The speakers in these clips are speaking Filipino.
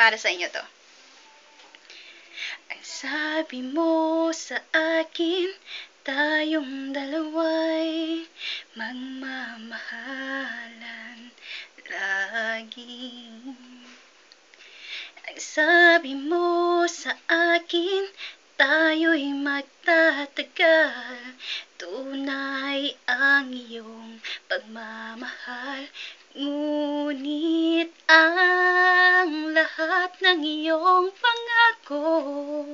Para sa inyo to. Ang sabi mo sa akin, tayong dalawa'y magmamahalan lagi. Ang sabi mo sa akin, tayo'y magtatagal. Tunay ang iyong pagmamahal. Ngunit ang lahat ng iyong pangako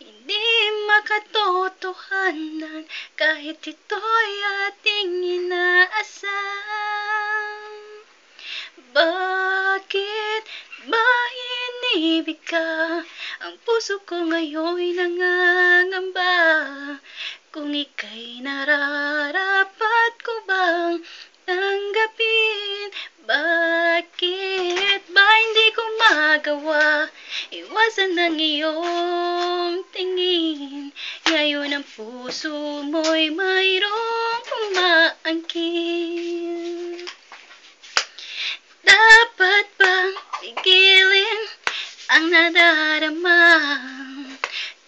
hindi makatotohanan kahit ito'y ating inaasam. Bakit ba inibig ka? Ang puso ko ngayon'y nangangamba. Kung ika'y nararapat ko bang tanggapin? Bakit ba hindi ko magawa iwasan ang iyong tingin? Ngayon ang puso mo'y mayroong umaangkin. Dapat bang pigilin ang nadarama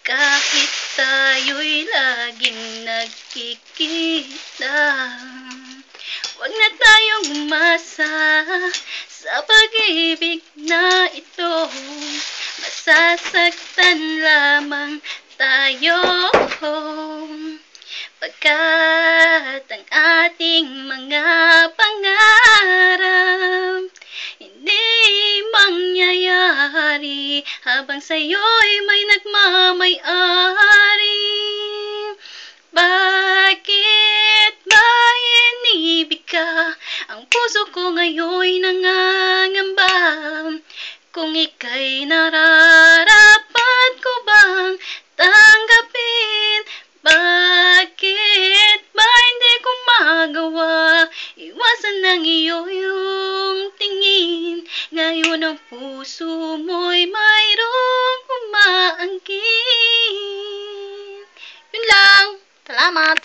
kahit tayo'y laging nagkikita? Huwag na tayong umasa sa pag-ibig na ito. Masasaktan lamang tayo pagkat ang ating mga pangarap hindi mangyayari habang sa'yo'y may nagmamay-ari. Bakit ba inibig ka? Ang puso ko ngayon'y nangangamba. Kung ika'y nararapat ko bang tanggapin? Bakit ba hindi ko magawa iwasan ang iyong tingin? Ngayon ang puso mo'y mayroong umaangkin. Yun lang. Salamat.